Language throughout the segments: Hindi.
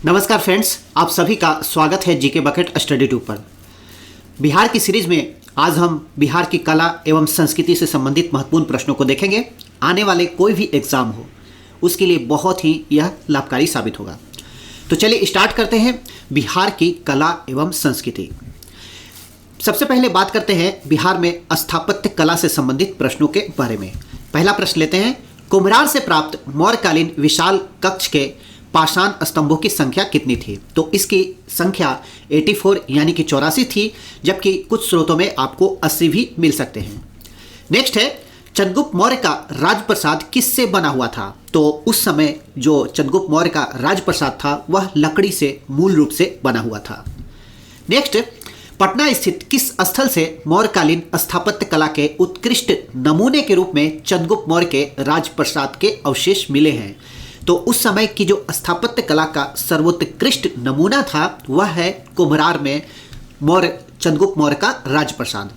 नमस्कार फ्रेंड्स, आप सभी का स्वागत है जीके बकेट स्टडी ट्यूब पर। बिहार की सीरीज में आज हम बिहार की कला एवं संस्कृति से संबंधित महत्वपूर्ण प्रश्नों को देखेंगे। आने वाले कोई भी एग्जाम हो उसके लिए बहुत ही यह लाभकारी साबित होगा। तो चलिए स्टार्ट करते हैं बिहार की कला एवं संस्कृति। सबसे पहले बात करते हैं बिहार में स्थापत्य कला से संबंधित प्रश्नों के बारे में। पहला प्रश्न लेते हैं, कुम्हरार से प्राप्त मौर्यकालीन विशाल कक्ष के पाषाण स्तंभों की संख्या कितनी थी? तो इसकी संख्या 84 यानी कि 84 थी, जबकि कुछ स्रोतों में आपको 80 भी मिल सकते हैं। नेक्स्ट है, चंद्रगुप्त मौर्य का राजप्रसाद किससे बना हुआ था? तो उस समय जो चंद्रगुप्त मौर्य का राजप्रसाद था वह लकड़ी से मूल रूप से बना हुआ था। नेक्स्ट, पटना स्थित किस स्थल से मौर्यकालीन स्थापत्य कला के उत्कृष्ट नमूने के रूप में चंद्रगुप्त मौर्य के राजप्रसाद के अवशेष मिले हैं? तो उस समय की जो स्थापत्य कला का सर्वोत्कृष्ट नमूना था वह है कुम्हरार में चंद्रगुप्त मौर्य का राजप्रसाद।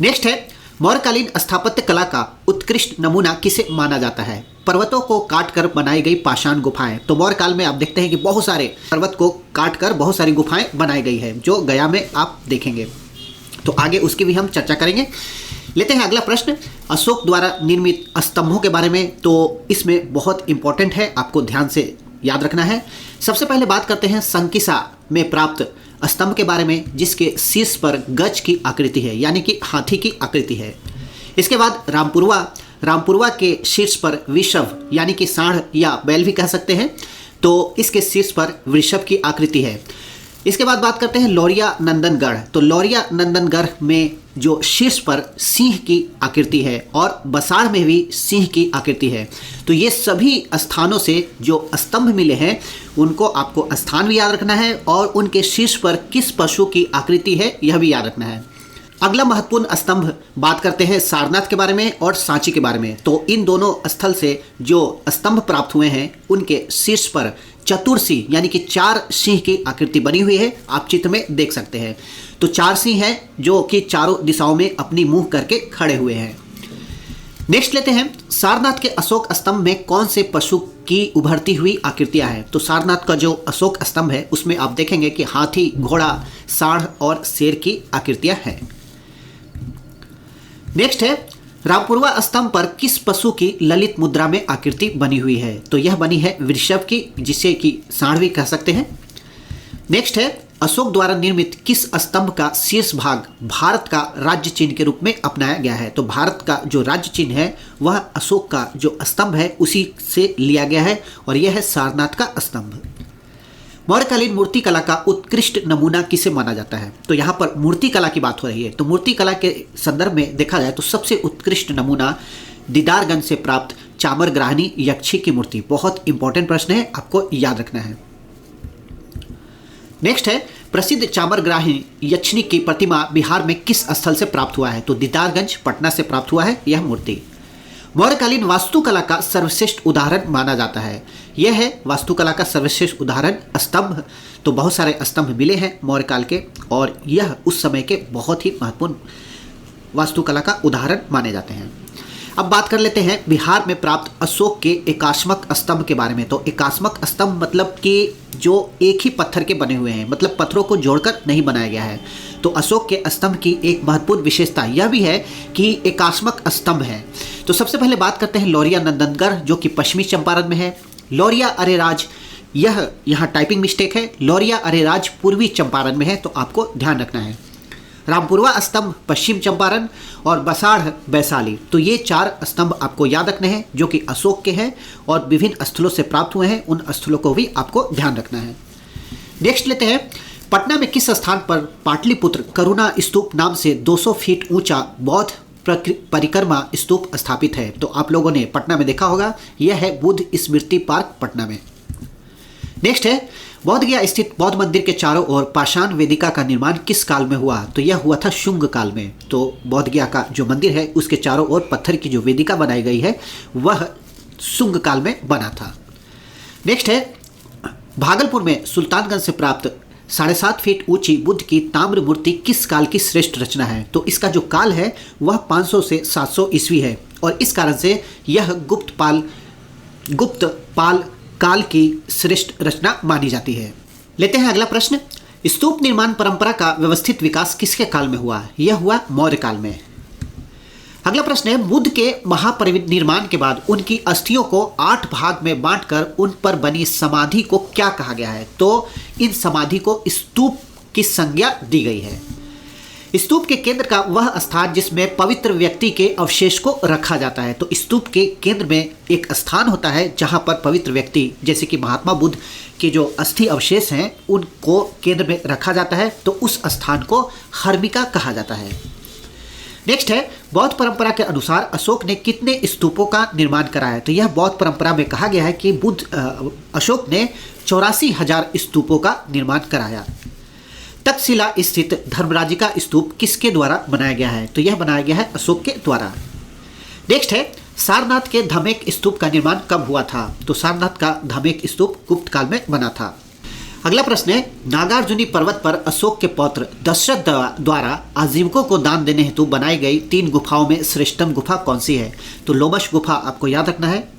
नेक्स्ट है, मौर्यकालीन स्थापत्य कला का उत्कृष्ट नमूना किसे माना जाता है? पर्वतों को काटकर बनाई गई पाषाण गुफाएं। तो मौर्य काल में आप देखते हैं कि बहुत सारे पर्वत को काटकर बहुत सारी गुफाएं बनाई गई है, जो गया में आप देखेंगे। तो आगे उसकी भी हम चर्चा करेंगे। लेते हैं अगला प्रश्न, अशोक द्वारा निर्मित स्तंभों के बारे में। तो इसमें बहुत इंपॉर्टेंट है, आपको ध्यान से याद रखना है। सबसे पहले बात करते हैं संकिसा में प्राप्त स्तंभ के बारे में, जिसके शीर्ष पर गज की आकृति है, यानी कि हाथी की आकृति है। इसके बाद रामपुरवा के शीर्ष पर वृषभ यानी कि सांड या बैल भी कह सकते हैं, तो इसके शीर्ष पर वृषभ की आकृति है। इसके बाद बात करते हैं लौरिया नंदनगढ़। तो लौरिया नंदनगढ़ में जो शीर्ष पर सिंह की आकृति है और बसाड़ में भी सिंह की आकृति है। तो ये सभी स्थानों से जो स्तंभ मिले हैं उनको आपको स्थान भी याद रखना है और उनके शीर्ष पर किस पशु की आकृति है यह भी याद रखना है। अगला महत्वपूर्ण स्तंभ बात करते हैं सारनाथ के बारे में और सांची के बारे में। तो इन दोनों स्थल से जो स्तंभ प्राप्त हुए हैं उनके शीर्ष पर चतुर्सिंह यानी कि 4 सिंह की आकृति बनी हुई है, आप चित्र में देख सकते हैं। तो 4 सिंह हैं जो कि चारों दिशाओं में अपनी मुंह करके खड़े हुए हैं। नेक्स्ट लेते हैं, सारनाथ के अशोक स्तंभ में कौन से पशु की उभरती हुई आकृतियां हैं? तो सारनाथ का जो अशोक स्तंभ है उसमें आप देखेंगे कि हाथी, घोड़ा, सांड और शेर की आकृतियां हैं। नेक्स्ट है, रामपुरवा स्तंभ पर किस पशु की ललित मुद्रा में आकृति बनी हुई है? तो यह बनी है वृषभ की, जिसे कि सांड भी कह सकते हैं। नेक्स्ट है, अशोक द्वारा निर्मित किस स्तंभ का शीर्ष भाग भारत का राज्य चिन्ह के रूप में अपनाया गया है? तो भारत का जो राज्य चिन्ह है वह अशोक का जो स्तंभ है उसी से लिया गया है और यह है सारनाथ का स्तंभ। मौर्यकालीन मूर्तिकला का उत्कृष्ट नमूना किसे माना जाता है? तो यहाँ पर मूर्तिकला की बात हो रही है, तो मूर्तिकला के संदर्भ में देखा जाए तो सबसे उत्कृष्ट नमूना दीदारगंज से प्राप्त चामरग्राहिनी यक्षी की मूर्ति। बहुत इंपॉर्टेंट प्रश्न है, आपको याद रखना है। नेक्स्ट है, प्रसिद्ध चामरग्राहिनी यक्षिणी की प्रतिमा बिहार में किस स्थल से प्राप्त हुआ है? तो दीदारगंज पटना से प्राप्त हुआ है यह मूर्ति। मौर्यकालीन वास्तुकला का सर्वश्रेष्ठ उदाहरण माना जाता है, यह है वास्तुकला का सर्वश्रेष्ठ उदाहरण स्तंभ। तो बहुत सारे स्तंभ मिले हैं मौर्यकाल के और यह उस समय के बहुत ही महत्वपूर्ण वास्तुकला का उदाहरण माने जाते हैं। अब बात कर लेते हैं बिहार में प्राप्त अशोक के एकाश्मक स्तंभ के बारे में। तो एकाश्मक स्तंभ मतलब कि जो एक ही पत्थर के बने हुए हैं, मतलब पत्थरों को जोड़कर नहीं बनाया गया है। तो अशोक के स्तंभ की एक महत्वपूर्ण विशेषता यह भी है कि एकाश्मक स्तंभ है। तो सबसे पहले बात करते हैं लौरिया नंदनगढ़, जो कि पश्चिमी चंपारण में है। लौरिया अरेराज, यह यहाँ टाइपिंग मिस्टेक है, लौरिया अरेराज पूर्वी चंपारण में है, तो आपको ध्यान रखना है। रामपुरवा स्तंभ पश्चिम चंपारण और बसाड़ वैशाली। तो ये 4 स्तंभ आपको याद रखने हैं जो कि अशोक के हैं और विभिन्न स्थलों से प्राप्त हुए हैं, उन स्थलों को भी आपको ध्यान रखना है। नेक्स्ट लेते हैं, पटना में किस स्थान पर पाटलिपुत्र करुणा स्तूप नाम से 200 फीट ऊंचा बौद्ध परिक्रमा स्तूप स्थापित है? तो आप लोगों ने पटना में देखा होगा, यह है बुद्ध स्मृति पार्क पटना में। नेक्स्ट है, बौद्ध गया स्थित बौद्ध मंदिर के चारों ओर पाषाण वेदिका का निर्माण किस काल में हुआ? तो यह हुआ था शुंग काल में। तो बौद्ध गया का जो मंदिर है उसके चारों ओर पत्थर की जो वेदिका बनाई गई है वह शुंग काल में बना था। नेक्स्ट है, भागलपुर में सुल्तानगंज से प्राप्त 7.5 फीट ऊंची बुद्ध की ताम्र मूर्ति किस काल की श्रेष्ठ रचना है? तो इसका जो काल है वह 500 से 700 ईस्वी है और इस कारण से यह गुप्त पाल काल की श्रेष्ठ रचना मानी जाती है। लेते हैं अगला प्रश्न। स्तूप निर्माण परंपरा का व्यवस्थित विकास किसके काल में हुआ? यह हुआ मौर्य काल में। अगला प्रश्न है, बुद्ध के महापरिनिर्वाण के बाद उनकी अस्थियों को 8 भाग में बांटकर उन पर बनी समाधि को क्या कहा गया है? तो इन समाधि को स्तूप की संज्ञा दी गई है। स्तूप के केंद्र का वह स्थान जिसमें पवित्र व्यक्ति के अवशेष को रखा जाता है। तो स्तूप के केंद्र में एक स्थान होता है जहां पर पवित्र व्यक्ति जैसे कि महात्मा बुद्ध के जो अस्थि अवशेष हैं उनको केंद्र में रखा जाता है। तो उस स्थान को हर्मिका कहा जाता है। नेक्स्ट है, बौद्ध परंपरा के अनुसार अशोक ने कितने स्तूपों का निर्माण कराया? तो यह बौद्ध परंपरा में कहा गया है कि अशोक ने 84,000 स्तूपों का निर्माण कराया। तक्षशिला स्थित धर्मराजिका स्तूप किसके द्वारा बनाया गया है? तो यह बनाया गया है अशोक के द्वारा। नेक्स्ट है, सारनाथ के धमेक स्तूप का निर्माण कब हुआ था? तो सारनाथ का धमेक स्तूप गुप्त काल में बना था। अगला प्रश्न है, नागार्जुनी पर्वत पर अशोक के पौत्र दशरथ द्वारा आजीविकों को दान देने हेतु बनाई गई 3 गुफाओं में श्रेष्ठतम गुफा कौन सी है? तो लोमश गुफा आपको याद रखना है।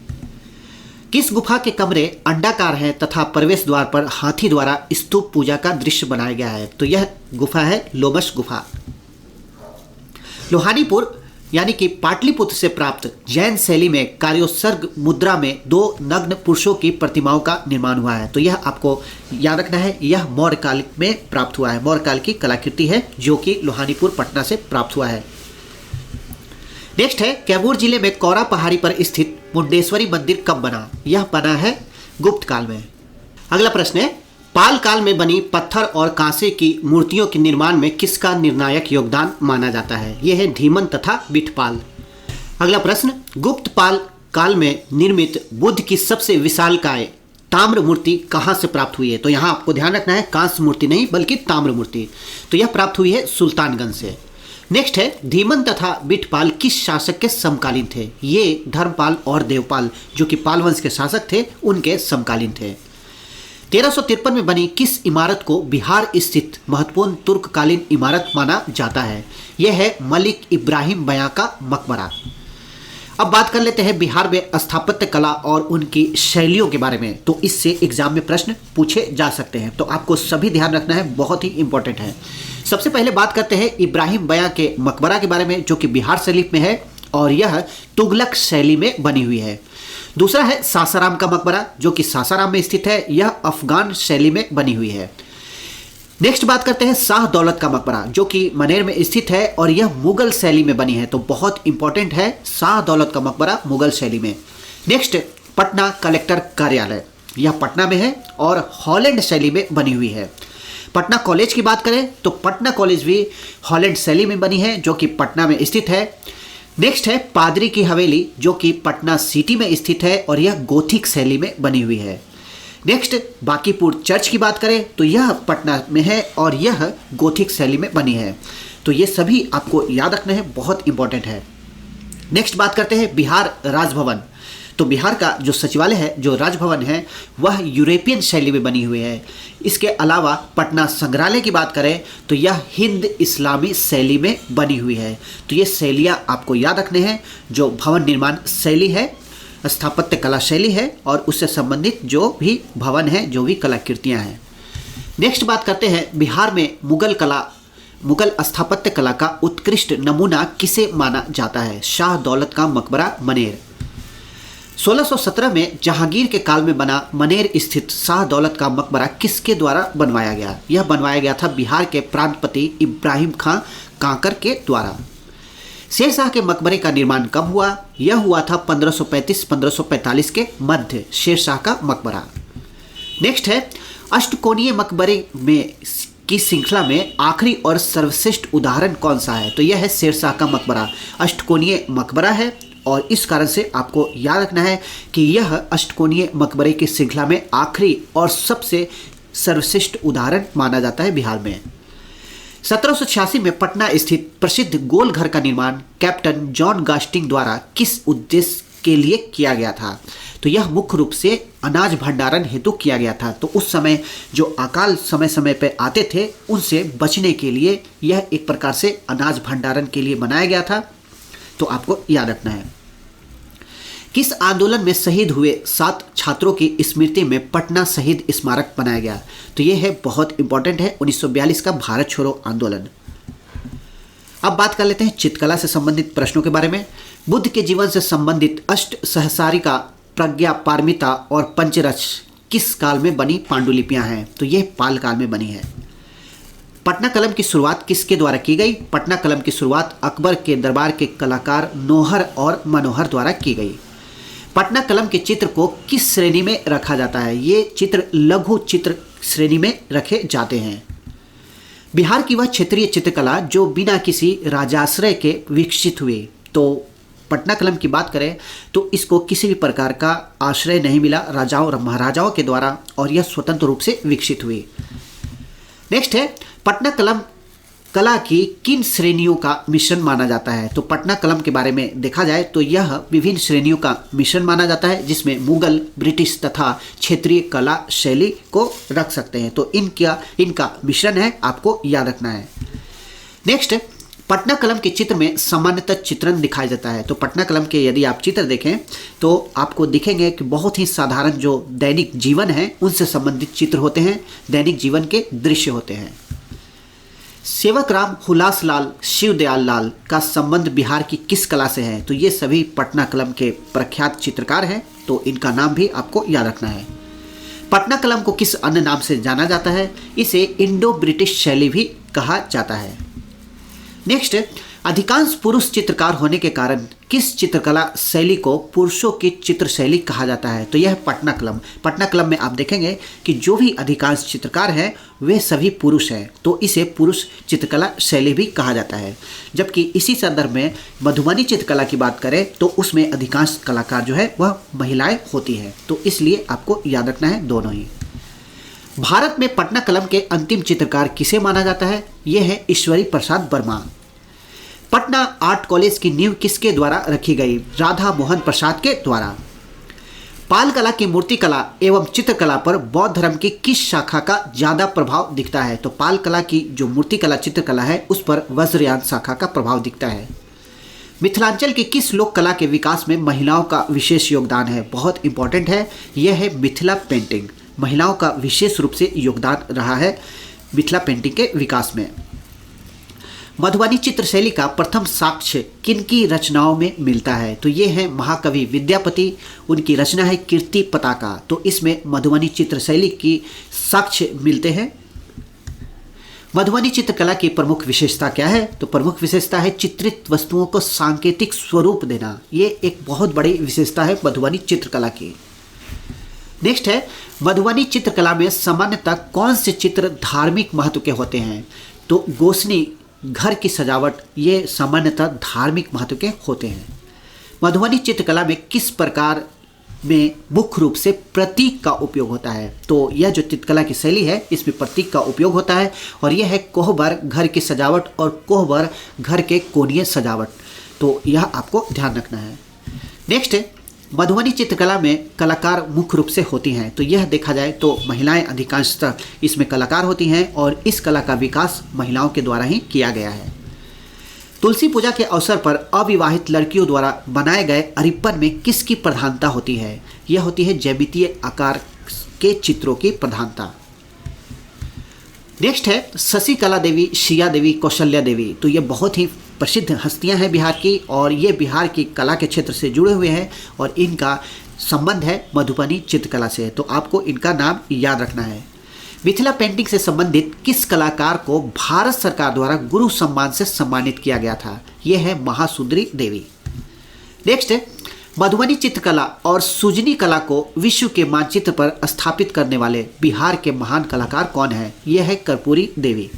किस गुफा के कमरे अंडाकार हैं तथा प्रवेश द्वार पर हाथी द्वारा स्तूप पूजा का दृश्य बनाया गया है? तो यह गुफा है लोमश गुफा। लोहानीपुर यानी कि पाटलिपुत्र से प्राप्त जैन शैली में कार्योत्सर्ग मुद्रा में 2 नग्न पुरुषों की प्रतिमाओं का निर्माण हुआ है। तो यह आपको याद रखना है, यह मौर्य काल में प्राप्त हुआ है। मौर्य काल की कलाकृति है जो कि लोहानीपुर पटना से प्राप्त हुआ है। नेक्स्ट है, कैमूर जिले में कौरा पहाड़ी पर स्थित मुंडेश्वरी मंदिर कब बना? यह बना है गुप्त काल में। अगला प्रश्न है, पाल काल में बनी पत्थर और कांसे की मूर्तियों के निर्माण में किसका निर्णायक योगदान माना जाता है? यह है धीमन तथा बिठपाल। अगला प्रश्न, गुप्त पाल काल में निर्मित बुद्ध की सबसे विशालकाय ताम्र मूर्ति कहाँ से प्राप्त हुई है? तो यहाँ आपको ध्यान रखना है, कांस्य मूर्ति नहीं बल्कि ताम्र मूर्ति। तो यह प्राप्त हुई है सुल्तानगंज से। नेक्स्ट है, धीमन तथा बिठपाल किस शासक के समकालीन थे? ये धर्मपाल और देवपाल जो कि पाल वंश के शासक थे उनके समकालीन थे। 1353 में बनी किस इमारत को बिहार स्थित महत्वपूर्ण तुर्ककालीन इमारत माना जाता है? यह है मलिक इब्राहिम बयां का मकबरा। अब बात कर लेते हैं बिहार में स्थापत्य कला और उनकी शैलियों के बारे में। तो इससे एग्जाम में प्रश्न पूछे जा सकते हैं, तो आपको सभी ध्यान रखना है, बहुत ही इंपॉर्टेंट है। सबसे पहले बात करते हैं इब्राहिम बयां के मकबरा के बारे में जो कि बिहार शरीफ में है और यह तुगलक शैली में बनी हुई है। दूसरा है सासाराम का मकबरा जो कि सासाराम में स्थित है, यह अफगान शैली में बनी हुई है। नेक्स्ट बात करते हैं शाह दौलत का मकबरा जो कि मनेर में स्थित है और यह मुगल शैली में बनी है। तो बहुत इंपॉर्टेंट है, शाह दौलत का मकबरा मुगल शैली में। नेक्स्ट, पटना कलेक्टर कार्यालय, यह पटना में है और हॉलैंड शैली में बनी हुई है। पटना कॉलेज की बात करें तो पटना कॉलेज भी हॉलैंड शैली में बनी है जो कि पटना में स्थित है। नेक्स्ट है पादरी की हवेली जो कि पटना सिटी में स्थित है और यह गोथिक शैली में बनी हुई है। नेक्स्ट, बांकीपुर चर्च की बात करें तो यह पटना में है और यह गोथिक शैली में बनी है। तो ये सभी आपको याद रखना है, बहुत इंपॉर्टेंट है। नेक्स्ट बात करते हैं बिहार राजभवन। तो बिहार का जो सचिवालय है, जो राजभवन है, वह यूरोपियन शैली में बनी हुई है। इसके अलावा पटना संग्रहालय की बात करें तो यह हिंद इस्लामी शैली में बनी हुई है। तो ये शैलियाँ आपको याद रखने हैं, जो भवन निर्माण शैली है, स्थापत्य कला शैली है और उससे संबंधित जो भी भवन है, जो भी कलाकृतियाँ हैं। नेक्स्ट बात करते हैं बिहार में मुगल स्थापत्य कला का उत्कृष्ट नमूना किसे माना जाता है? शाह दौलत का मकबरा मनेर। 1617 में जहांगीर के काल में बना मनेर स्थित शाह दौलत का मकबरा किसके द्वारा बनवाया गया? यह बनवाया गया था बिहार के प्रांतपति इब्राहिम खां कांकर के द्वारा। शेरशाह के मकबरे का निर्माण कब हुआ? यह हुआ था 1535-1545 के मध्य, शेरशाह का मकबरा। नेक्स्ट है अष्टकोणीय मकबरे में की श्रृंखला में आखिरी और सर्वश्रेष्ठ उदाहरण कौन सा है? तो यह है शेरशाह का मकबरा। अष्टकोणीय मकबरा है और इस कारण से आपको याद रखना है कि यह अष्टकोणीय मकबरे की श्रृंखला में आखिरी और सबसे सर्वश्रेष्ठ उदाहरण माना जाता है बिहार में। 1786 में पटना स्थित प्रसिद्ध गोल घर का निर्माण कैप्टन जॉन गास्टिंग द्वारा किस उद्देश्य के लिए किया गया था? तो यह मुख्य रूप से अनाज भंडारण हेतु किया गया था। तो उस समय जो अकाल समय समय पे आते थे उनसे बचने के लिए यह एक प्रकार से अनाज भंडारण के लिए बनाया गया था। तो आपको याद रखना है। किस आंदोलन में शहीद हुए 7 छात्रों की स्मृति में पटना शहीद स्मारक बनाया गया? तो ये है बहुत इंपॉर्टेंट है, 1942 का भारत छोड़ो आंदोलन। अब बात कर लेते हैं चित्रकला से संबंधित प्रश्नों के बारे में। बुद्ध के जीवन से संबंधित अष्ट सहस्रारिका, प्रज्ञा पारमिता और पंचरथ किस काल में बनी पांडुलिपियां हैं? तो ये पाल काल में बनी है। पटना कलम की शुरुआत किसके द्वारा की गई? पटना कलम की शुरुआत अकबर के दरबार के कलाकार नौहर और मनोहर द्वारा की गई। पटना कलम के चित्र को किस श्रेणी में रखा जाता है? ये चित्र लघु चित्र श्रेणी में रखे जाते हैं। बिहार की वह क्षेत्रीय चित्रकला जो बिना किसी राजाश्रय के विकसित हुई। तो पटना कलम की बात करें तो इसको किसी भी प्रकार का आश्रय नहीं मिला राजाओं और महाराजाओं के द्वारा, और यह स्वतंत्र रूप से विकसित हुई। नेक्स्ट है, पटना कलम कला की किन श्रेणियों का मिश्रण माना जाता है? तो पटना कलम के बारे में देखा जाए तो यह विभिन्न श्रेणियों का मिश्रण माना जाता है, जिसमें मुगल, ब्रिटिश तथा क्षेत्रीय कला शैली को रख सकते हैं। तो इनका मिश्रण है, आपको याद रखना है। नेक्स्ट, पटना कलम के चित्र में सामान्यतः चित्रण दिखाया जाता है। तो पटना कलम के यदि आप चित्र देखें तो आपको दिखेंगे कि बहुत ही साधारण जो दैनिक जीवन है उनसे संबंधित चित्र होते हैं, दैनिक जीवन के दृश्य होते हैं। सेवक राम, हुलास लाल, शिवदयाल लाल का संबंध बिहार की किस कला से है? तो ये सभी पटना कलम के प्रख्यात चित्रकार हैं, तो इनका नाम भी आपको याद रखना है। पटना कलम को किस अन्य नाम से जाना जाता है? इसे इंडो ब्रिटिश शैली भी कहा जाता है। नेक्स्ट, अधिकांश पुरुष चित्रकार होने के कारण किस चित्रकला शैली को पुरुषों की चित्र शैली कहा जाता है? तो यह पटना कलम। पटना कलम में आप देखेंगे कि जो भी अधिकांश चित्रकार हैं वे सभी पुरुष हैं, तो इसे पुरुष चित्रकला शैली भी कहा जाता है। जबकि इसी संदर्भ में मधुबनी चित्रकला की बात करें तो उसमें अधिकांश कलाकार जो है वह महिलाएं होती हैं, तो इसलिए आपको याद रखना है दोनों ही। भारत में पटना कलम के अंतिम चित्रकार किसे माना जाता है? यह है ईश्वरी प्रसाद वर्मा। पटना आर्ट कॉलेज की नींव किसके द्वारा रखी गई? राधा मोहन प्रसाद के द्वारा। पाल कला की मूर्तिकला एवं चित्रकला पर बौद्ध धर्म की किस शाखा का ज्यादा प्रभाव दिखता है? तो पाल कला की जो मूर्तिकला चित्रकला है उस पर वज्रयान शाखा का प्रभाव दिखता है। मिथिलांचल की किस लोक कला के विकास में महिलाओं का विशेष योगदान है? बहुत इंपॉर्टेंट है, यह है मिथिला पेंटिंग। महिलाओं का विशेष रूप से योगदान रहा है मिथिला पेंटिंग के विकास में। मधुबनी चित्रशैली का प्रथम साक्ष्य किनकी रचनाओं में मिलता है? तो ये है महाकवि विद्यापति, उनकी रचना है कीर्ति पताका। तो इसमें मधुबनी चित्रशैली की साक्ष्य मिलते हैं। मधुबनी चित्रकला की प्रमुख विशेषता क्या है? तो प्रमुख विशेषता है चित्रित वस्तुओं को सांकेतिक स्वरूप देना। ये एक बहुत बड़ी विशेषता है मधुबनी चित्रकला की। नेक्स्ट है, मधुबनी चित्रकला में सामान्यतः कौन से चित्र धार्मिक महत्व के होते हैं? तो गोसनी, घर की सजावट, ये सामान्यतः धार्मिक महत्व के होते हैं। मधुबनी चित्रकला में किस प्रकार में मुख्य रूप से प्रतीक का उपयोग होता है? तो यह जो चित्रकला की शैली है इसमें प्रतीक का उपयोग होता है, और यह है कोहबर, घर की सजावट, और कोहबर, घर के कोणीय सजावट। तो यह आपको ध्यान रखना है। नेक्स्ट, मधुबनी चित्रकला में कलाकार मुख्य रूप से होती हैं। तो यह देखा जाए तो महिलाएं अधिकांशतः इसमें कलाकार होती हैं, और इस कला का विकास महिलाओं के द्वारा ही किया गया है। तुलसी पूजा के अवसर पर अविवाहित लड़कियों द्वारा बनाए गए अरिपन में किसकी प्रधानता होती है? यह होती है ज्यामितीय आकार के चित्रों की प्रधानता। नेक्स्ट है, शशिकला देवी, शिया देवी, कौशल्या देवी। तो ये बहुत ही प्रसिद्ध हस्तियां हैं बिहार की, और ये बिहार की कला के क्षेत्र से जुड़े हुए हैं, और इनका संबंध है मधुबनी चित्रकला से। तो आपको इनका नाम याद रखना है। मिथिला पेंटिंग से संबंधित किस कलाकार को भारत सरकार द्वारा गुरु सम्मान से सम्मानित किया गया था? यह है महासुंदरी देवी। नेक्स्ट है, मधुबनी चित्रकला और सुजनी कला को विश्व के मानचित्र पर स्थापित करने वाले बिहार के महान कलाकार कौन है? यह है कर्पूरी देवी।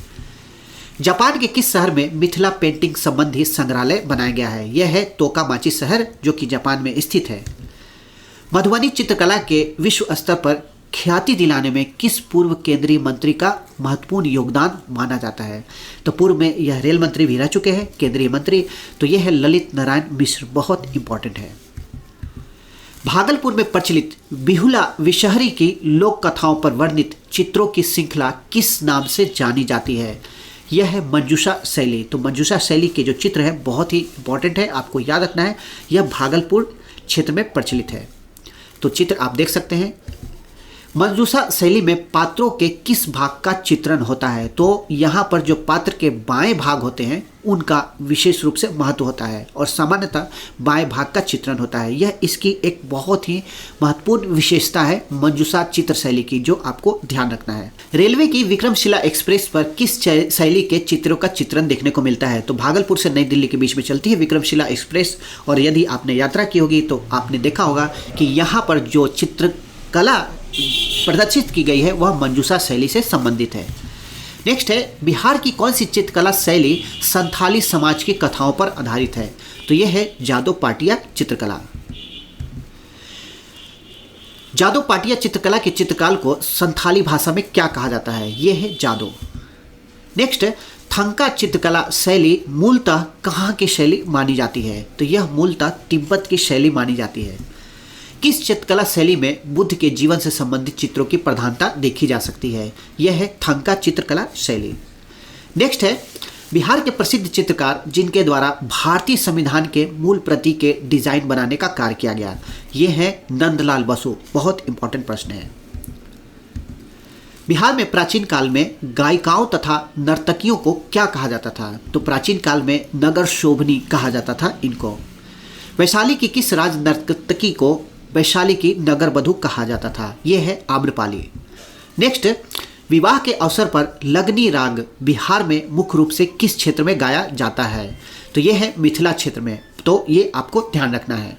जापान के किस शहर में मिथिला पेंटिंग संबंधी संग्रहालय बनाया गया है? यह है तोकामाची शहर, जो कि जापान में स्थित है। मधुबनी चित्रकला के विश्व स्तर पर ख्याति दिलाने में किस पूर्व केंद्रीय मंत्री का महत्वपूर्ण योगदान माना जाता है? तो पूर्व में यह रेल मंत्री भी रह चुके हैं, केंद्रीय मंत्री। तो यह है ललित नारायण मिश्र, बहुत इंपॉर्टेंट है। भागलपुर में प्रचलित बिहुला विषहरी की लोक कथाओं पर वर्णित चित्रों की श्रृंखला किस नाम से जानी जाती है? यह है मंजूषा शैली। तो मंजूषा शैली के जो चित्र है बहुत ही इंपॉर्टेंट है, आपको याद रखना है। यह भागलपुर क्षेत्र में प्रचलित है। तो चित्र आप देख सकते हैं। मंजूषा शैली में पात्रों के किस भाग का चित्रण होता है? तो यहाँ पर जो पात्र के बाएं भाग होते हैं उनका विशेष रूप से महत्व होता है और सामान्यतः बाएं भाग का चित्रण होता है। यह इसकी एक बहुत ही महत्वपूर्ण विशेषता है मंजूषा चित्र शैली की, जो आपको ध्यान रखना है। रेलवे की विक्रमशिला एक्सप्रेस पर किस शैली के चित्रों का चित्रण देखने को मिलता है? तो भागलपुर से नई दिल्ली के बीच में चलती है विक्रमशिला एक्सप्रेस, और यदि आपने यात्रा की होगी तो आपने देखा होगा कि यहाँ पर जो चित्रकला प्रदर्शित की गई है वह मंजूषा शैली से संबंधित है। नेक्स्ट है, बिहार की कौन सी चित्रकला शैली संथाली समाज की कथाओं पर आधारित है? तो यह है जादो पाटिया चित्रकला। जादो पाटिया चित्रकला के चित्रकाल को संथाली भाषा में क्या कहा जाता है? यह है जादो। नेक्स्ट, थंका चित्रकला शैली मूलतः कहाँ की शैली मानी जाती है? तो यह मूलतः तिब्बत की शैली मानी जाती है। किस चित्रकला शैली में बुद्ध के जीवन से संबंधित चित्रों की प्रधानता देखी जा सकती है? यह है थंका चित्रकला शैली। नेक्स्ट है, बिहार के प्रसिद्ध चित्रकार जिनके द्वारा भारतीय संविधान के मूल प्रति के डिजाइन बनाने का कार्य किया गया, यह है नंदलाल बसु। बहुत इंपॉर्टेंट प्रश्न है। बिहार में प्राचीन काल में गायिकाओं तथा नर्तकियों को क्या कहा जाता था? तो प्राचीन काल में नगर शोभनी कहा जाता था इनको। वैशाली की किस राज नर्तकी को वैशाली की नगर बधू कहा जाता था? यह है आम्रपाली। नेक्स्ट, विवाह के अवसर पर लगनी राग बिहार में मुख्य रूप से किस क्षेत्र में गाया जाता है? तो यह है मिथिला क्षेत्र में। तो ये आपको ध्यान रखना है।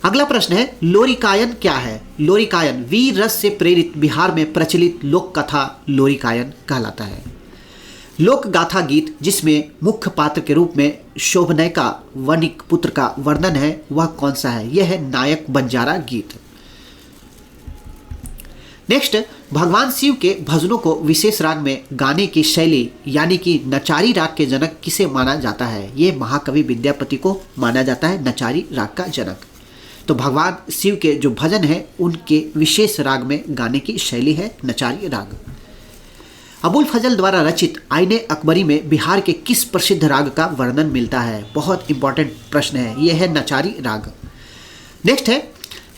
अगला प्रश्न है, लोरिकायन क्या है? लोरिकायन वीर रस से प्रेरित बिहार में प्रचलित लोक कथा लोरिकायन कहलाता है। लोक गाथा गीत जिसमें मुख्य पात्र के रूप में शोभनय का वणिक पुत्र का वर्णन है वह कौन सा है? यह है नायक बंजारा गीत। नेक्स्ट, भगवान शिव के भजनों को विशेष राग में गाने की शैली यानी कि नचारी राग के जनक किसे माना जाता है? यह महाकवि विद्यापति को माना जाता है नचारी राग का जनक। तो भगवान शिव के जो भजन है उनके विशेष राग में गाने की शैली है नचारी राग। अबुल फजल द्वारा रचित आईने अकबरी में बिहार के किस प्रसिद्ध राग का वर्णन मिलता है? बहुत इंपॉर्टेंट प्रश्न है। यह है नचारी राग। नेक्स्ट है,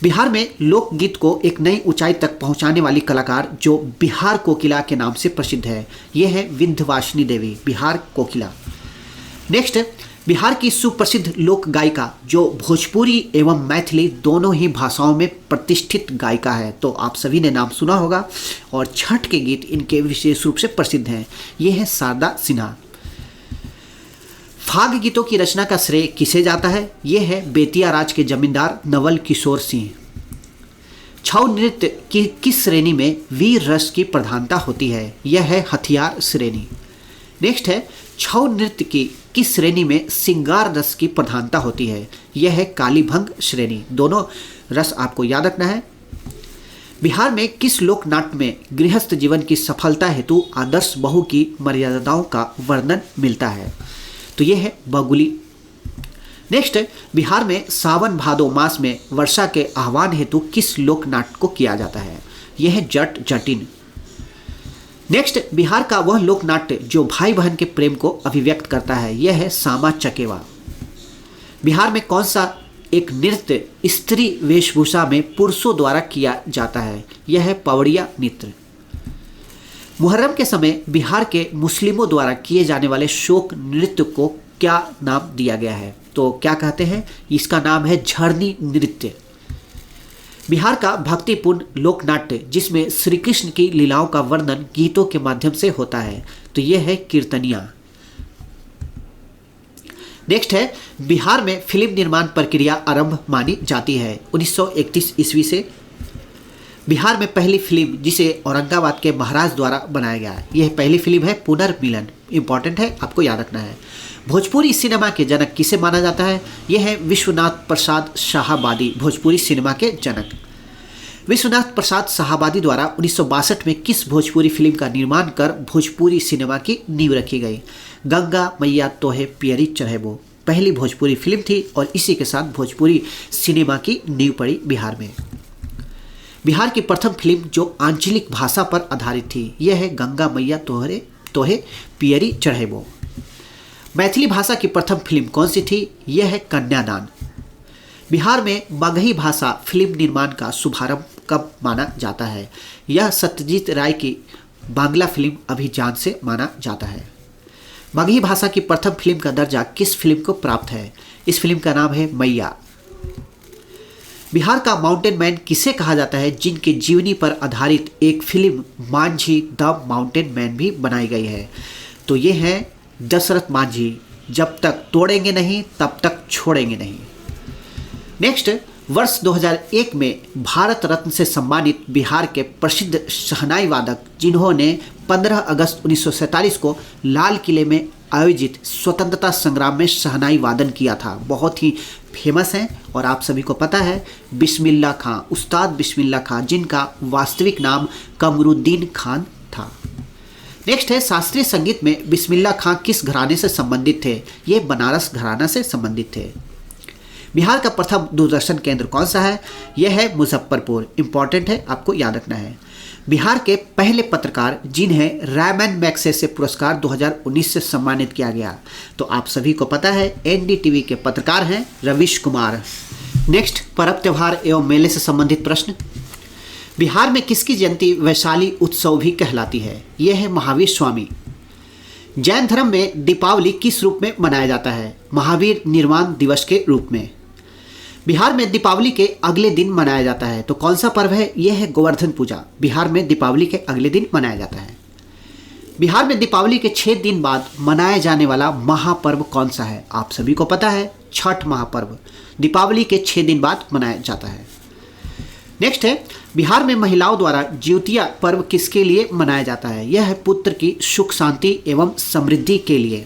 बिहार में लोकगीत को एक नई ऊंचाई तक पहुंचाने वाली कलाकार जो बिहार कोकिला के नाम से प्रसिद्ध है, यह है विंध्यवासिनी देवी, बिहार कोकिला। नेक्स्ट, बिहार की सुप्रसिद्ध लोक गायिका जो भोजपुरी एवं मैथिली दोनों ही भाषाओं में प्रतिष्ठित गायिका है, तो आप सभी ने नाम सुना होगा और छठ के गीत इनके विशेष रूप से प्रसिद्ध हैं। ये है शारदा सिन्हा। फाग गीतों की रचना का श्रेय किसे जाता है? यह है बेतिया राज के जमींदार नवल किशोर सिंह। छऊ नृत्य की किस श्रेणी में वीर रस की प्रधानता होती है? यह है हथियार श्रेणी। नेक्स्ट है, छऊ नृत्य की किस श्रेणी में सिंगार रस की प्रधानता होती है? यह है कालीभंग श्रेणी। दोनों रस आपको याद रखना है। बिहार में किस लोक नाट्य में गृहस्थ जीवन की सफलता हेतु आदर्श बहू की मर्यादाओं का वर्णन मिलता है? तो यह है बगुली। नेक्स्ट, बिहार में सावन भादो मास में वर्षा के आह्वान हेतु किस लोक नाट्य को किया जाता है? यह है जट जटिन। नेक्स्ट, बिहार का वह लोक नाट्य जो भाई बहन के प्रेम को अभिव्यक्त करता है, यह है सामा चकेवा। बिहार में कौन सा एक नृत्य स्त्री वेशभूषा में पुरुषों द्वारा किया जाता है? यह है पवड़िया नृत्य। मुहर्रम के समय बिहार के मुस्लिमों द्वारा किए जाने वाले शोक नृत्य को क्या नाम दिया गया है? तो क्या कहते हैं? इसका नाम है झरनी नृत्य। बिहार का भक्तिपूर्ण लोक नाट्य जिसमें श्री कृष्ण की लीलाओं का वर्णन गीतों के माध्यम से होता है, तो यह है कीर्तनिया। नेक्स्ट है, बिहार में फिल्म निर्माण प्रक्रिया आरंभ मानी जाती है 1931 ईस्वी से। बिहार में पहली फिल्म जिसे औरंगाबाद के महाराज द्वारा बनाया गया, यह पहली फिल्म है पुनर्मिलन। इंपॉर्टेंट है, आपको याद रखना है। भोजपुरी सिनेमा के जनक किसे माना जाता है? यह है विश्वनाथ प्रसाद शाहाबादी, भोजपुरी सिनेमा के जनक। विश्वनाथ प्रसाद शाहाबादी द्वारा 1962 में किस भोजपुरी फिल्म का निर्माण कर भोजपुरी सिनेमा की नींव रखी गई? गंगा मैया तोहे पियरी चढ़ेबो पहली भोजपुरी फिल्म थी और इसी के साथ भोजपुरी सिनेमा की नींव पड़ी बिहार में। बिहार की प्रथम फिल्म जो आंचलिक भाषा पर आधारित थी, यह है गंगा मैया तोहे पियरी चढ़ेबो। मैथिली भाषा की प्रथम फिल्म कौन सी थी? यह है कन्यादान। बिहार में मगही भाषा फिल्म निर्माण का शुभारंभ कब माना जाता है? यह सत्यजीत राय की बांग्ला फिल्म अभिजान से माना जाता है। मगही भाषा की प्रथम फिल्म का दर्जा किस फिल्म को प्राप्त है? इस फिल्म का नाम है मैया। बिहार का माउंटेन मैन किसे कहा जाता है जिनके जीवनी पर आधारित एक film Manjhi the mountain man भी बनाई गई है? तो ये है दशरथ मांझी, जब तक तोड़ेंगे नहीं तब तक छोड़ेंगे नहीं। नेक्स्ट, वर्ष 2001 में भारत रत्न से सम्मानित बिहार के प्रसिद्ध शहनाई वादक जिन्होंने 15 अगस्त 1947 को लाल किले में आयोजित स्वतंत्रता संग्राम में शहनाई वादन किया था, बहुत ही फेमस हैं और आप सभी को पता है, बिस्मिल्लाह खां, उस्ताद बिस्मिल्लाह खां, जिनका वास्तविक नाम कमरुद्दीन खान था। नेक्स्ट है, शास्त्रीय संगीत में बिस्मिल्लाह खां किस घराने से संबंधित थे? ये बनारस घराना से संबंधित थे। बिहार का प्रथम दूरदर्शन केंद्र कौन सा है? यह है मुजफ्फरपुर। इंपॉर्टेंट है, आपको याद रखना है। बिहार के पहले पत्रकार जिन्हें रैमन मैग्सेसे पुरस्कार 2019 से सम्मानित किया गया, तो आप सभी को पता है एनडीटीवी के पत्रकार हैं रवीश कुमार। नेक्स्ट, पर्व त्योहार एवं मेले से संबंधित प्रश्न। बिहार में किसकी जयंती वैशाली उत्सव भी कहलाती है? यह है महावीर स्वामी। जैन धर्म में दीपावली किस रूप में मनाया जाता है? महावीर निर्वाण दिवस के रूप में। बिहार में दीपावली के अगले दिन मनाया जाता है, तो कौन सा पर्व है? यह है गोवर्धन पूजा। बिहार में दीपावली के अगले दिन मनाया जाता है। बिहार में दीपावली के 6 दिन बाद मनाया जाने वाला महापर्व कौन सा है? आप सभी को पता है, छठ महापर्व दीपावली के 6 दिन बाद मनाया जाता है। नेक्स्ट है, बिहार में महिलाओं द्वारा ज्योतिया पर्व किसके लिए मनाया जाता है? यह है पुत्र की सुख शांति एवं समृद्धि के लिए।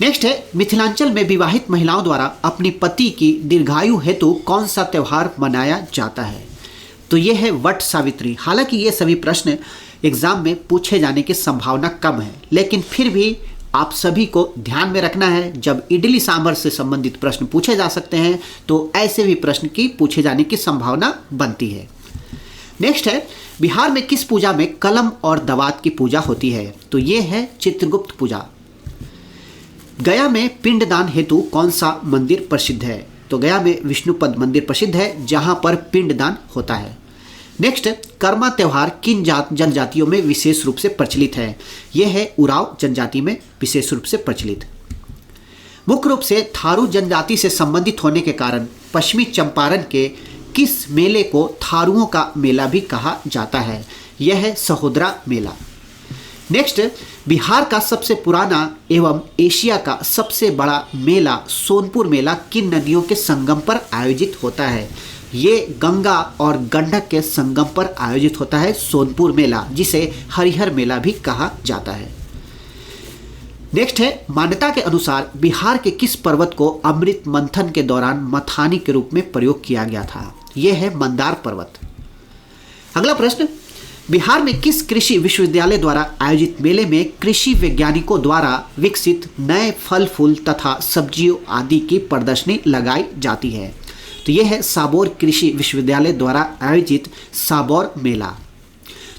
नेक्स्ट है, मिथिलांचल में विवाहित महिलाओं द्वारा अपनी पति की दीर्घायु हेतु कौन सा त्यौहार मनाया जाता है? तो यह है वट सावित्री। हालांकि ये सभी प्रश्न एग्जाम में पूछे जाने की संभावना कम है, लेकिन फिर भी आप सभी को ध्यान में रखना है, जब इडली सांभर से संबंधित प्रश्न पूछे जा सकते हैं तो ऐसे भी प्रश्न की पूछे जाने की संभावना बनती है। नेक्स्ट है, बिहार में किस पूजा में कलम और दवात की पूजा होती है? तो ये है चित्रगुप्त पूजा। गया में पिंडदान हेतु कौन सा मंदिर प्रसिद्ध है? तो गया में विष्णुपद मंदिर प्रसिद्ध है, जहां पर पिंडदान होता है। नेक्स्ट, कर्मा त्यौहार किन जनजातियों में विशेष रूप से प्रचलित है? यह है उराव जनजाति में विशेष रूप से प्रचलित। मुख्य रूप से थारू जनजाति से संबंधित होने के कारण पश्चिमी चंपारण के किस मेले को थारुओं का मेला भी कहा जाता है? यह है सहोदरा मेला। नेक्स्ट, बिहार का सबसे पुराना एवं एशिया का सबसे बड़ा मेला सोनपुर मेला किन नदियों के संगम पर आयोजित होता है? ये गंगा और गंडक के संगम पर आयोजित होता है सोनपुर मेला, जिसे हरिहर मेला भी कहा जाता है। नेक्स्ट है, मान्यता के अनुसार बिहार के किस पर्वत को अमृत मंथन के दौरान मथानी के रूप में प्रयोग किया गया था? यह है मंदार पर्वत। अगला प्रश्न, बिहार में किस कृषि विश्वविद्यालय द्वारा आयोजित मेले में कृषि वैज्ञानिकों द्वारा विकसित नए फल फूल तथा सब्जियों आदि की प्रदर्शनी लगाई जाती है? तो यह है साबौर कृषि विश्वविद्यालय द्वारा आयोजित साबौर मेला।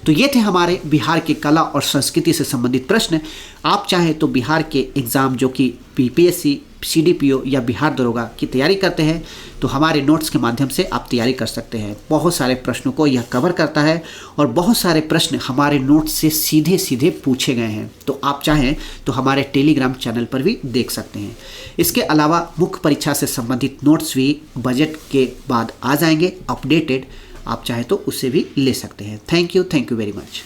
तो ये थे हमारे बिहार की कला और संस्कृति से संबंधित प्रश्न। आप चाहें तो बिहार के एग्ज़ाम जो कि पीपीएससी, सीडीपीओ या बिहार दरोगा की तैयारी करते हैं, तो हमारे नोट्स के माध्यम से आप तैयारी कर सकते हैं। बहुत सारे प्रश्नों को यह कवर करता है और बहुत सारे प्रश्न हमारे नोट्स से सीधे सीधे पूछे गए हैं। तो आप चाहें तो हमारे टेलीग्राम चैनल पर भी देख सकते हैं। इसके अलावा मुख्य परीक्षा से संबंधित नोट्स भी बजट के बाद आ जाएंगे अपडेटेड, आप चाहें तो उसे भी ले सकते हैं। Thank you very much.